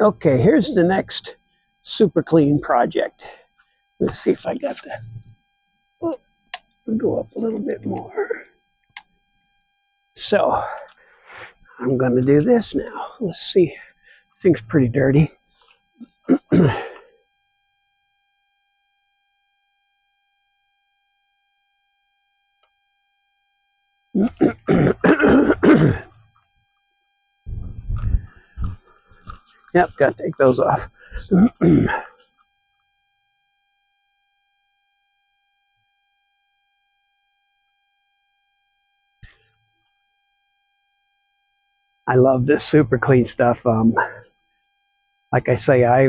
Okay, here's the next super clean project. Let's see if I got that. Oh, I'll go up a little bit more. So I'm going to do this now. Let's see. Thing's pretty dirty. Yep, got to take those off. I love this super clean stuff. Like I say, I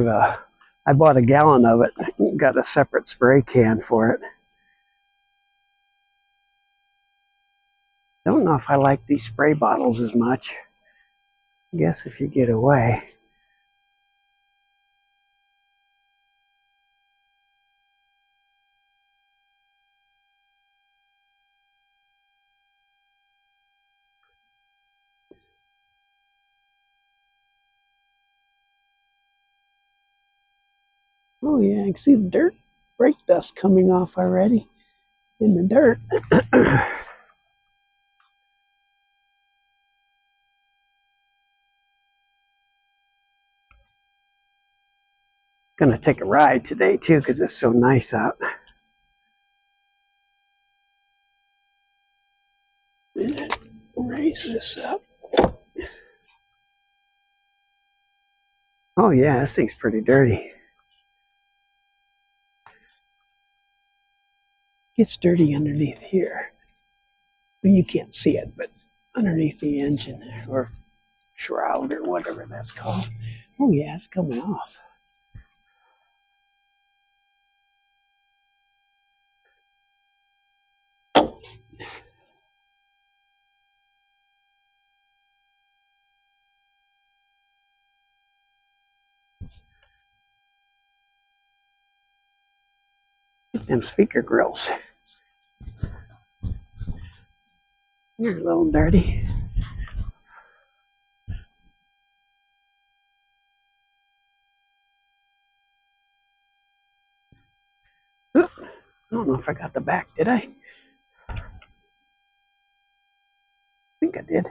bought a gallon of it. Got a separate spray can for it. Don't know if I like these spray bottles as much. I guess if you get away. Oh yeah, I can see the dirt, brake dust coming off already in the dirt. Gonna take a ride today too because it's so nice out. Raise this up. Oh yeah, this thing's pretty dirty. Gets dirty underneath here. Well, you can't see it, but underneath the engine or shroud or whatever that's called. Oh yeah, it's coming off. Get them speaker grills. You're a little dirty. Ooh, I don't know if I got the back, did I? I think I did.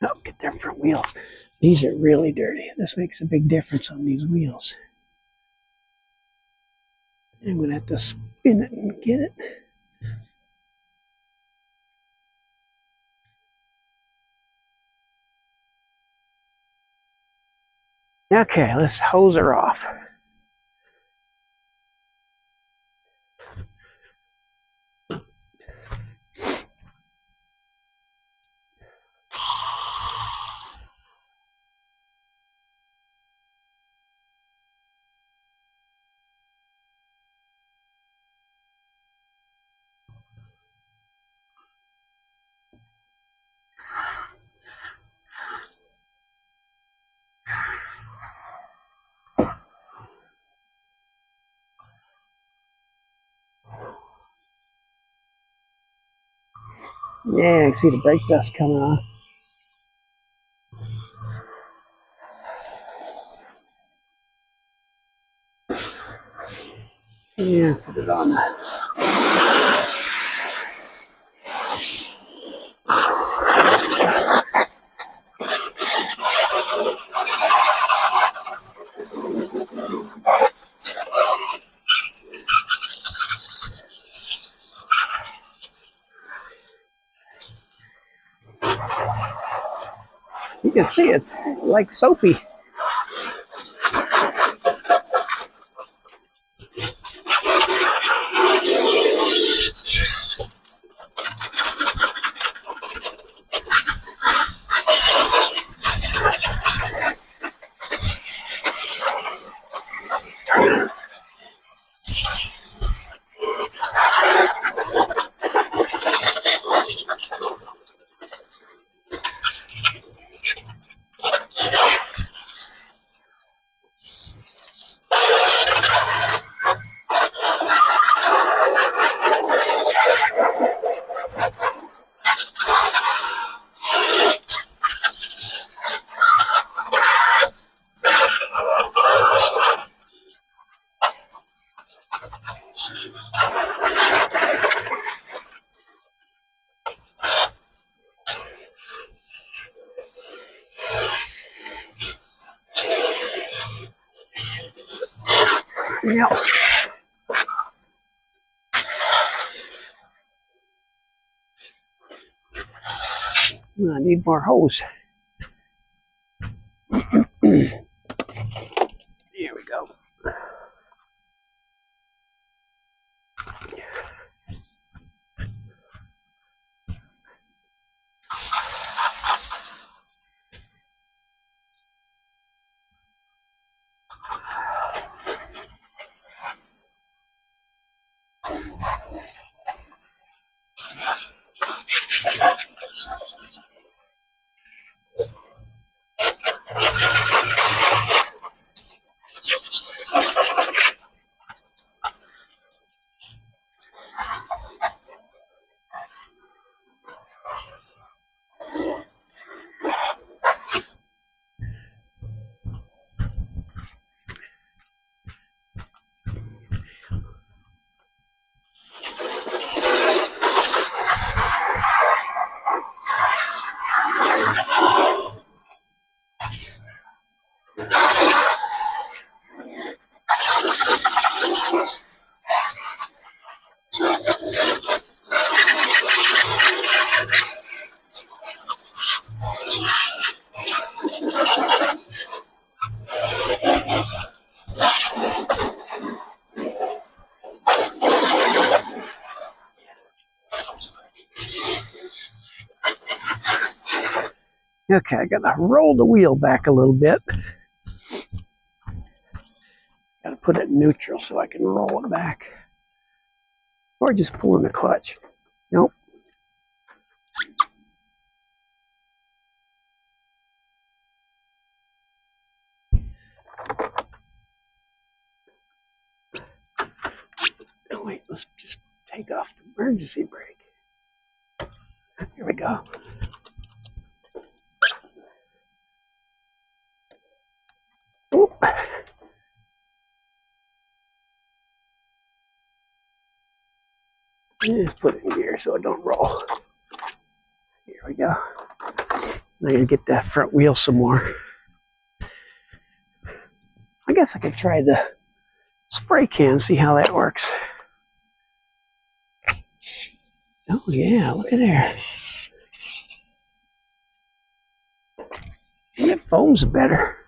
Oh, get them front wheels. These are really dirty. This makes a big difference on these wheels. I'm going to have to spin it and get it. Okay, let's hose her off. Yeah, I can see the brake dust coming off. Yeah, put it on. You can see it's like soapy. Yep. I need more hose. Here we go. Okay, I gotta roll the wheel back a little bit. Gotta put it in neutral so I can roll it back. Or just pull in the clutch. Nope. Oh wait, let's just take off the emergency brake. Here we go. Oop. Just put it in gear so it don't roll. Here we go. I'm gonna get that front wheel some more. I guess I could try the spray can, see how that works. Oh yeah, look at there. That foam's better.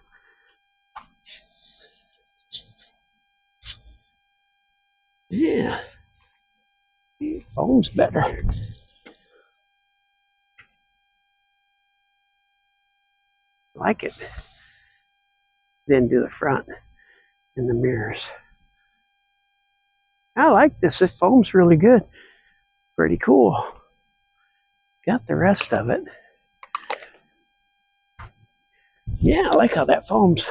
Yeah. Foam's better. Like it. Then do the front and the mirrors. I like this. This foam's really good. Pretty cool. Got the rest of it. Yeah, I like how that foams.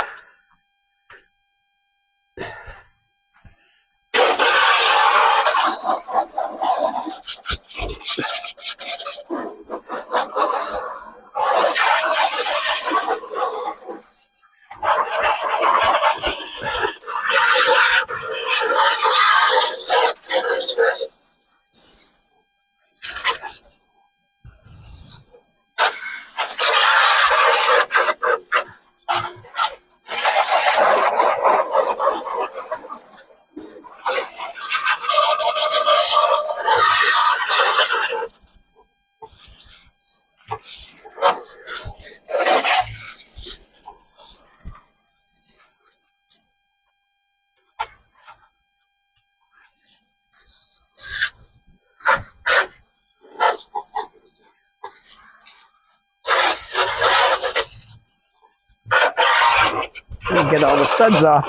Get all the suds off.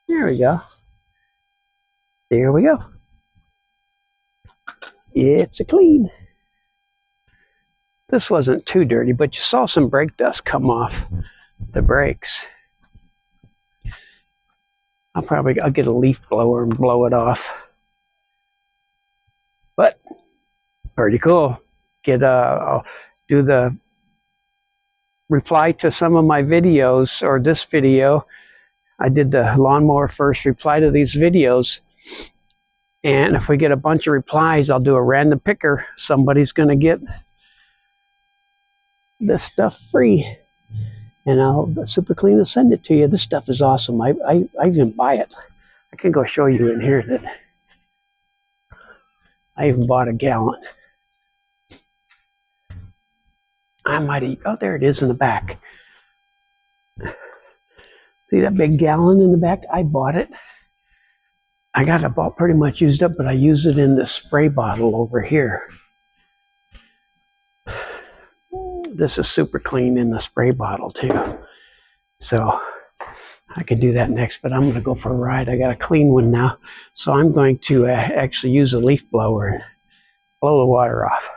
There we go. There we go. It's a clean. This wasn't too dirty, but you saw some brake dust come off the brakes. I'll get a leaf blower and blow it off. But pretty cool. I'll do the reply to some of my videos, or this video, I did the lawnmower first reply to these videos. And if we get a bunch of replies, I'll do a random picker. Somebody's going to get this stuff free. And I'll super clean and send it to you. This stuff is awesome. I even buy it. I can go show you in here that I even bought a gallon. I might eat. Oh, there it is in the back. See that big gallon in the back? I bought it. I got it about pretty much used up, but I use it in the spray bottle over here. This is super clean in the spray bottle too. So I could do that next, but I'm going to go for a ride. I got a clean one now. So I'm going to actually use a leaf blower and blow the water off.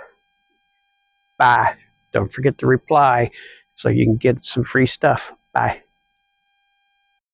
Bye. Don't forget to reply so you can get some free stuff. Bye.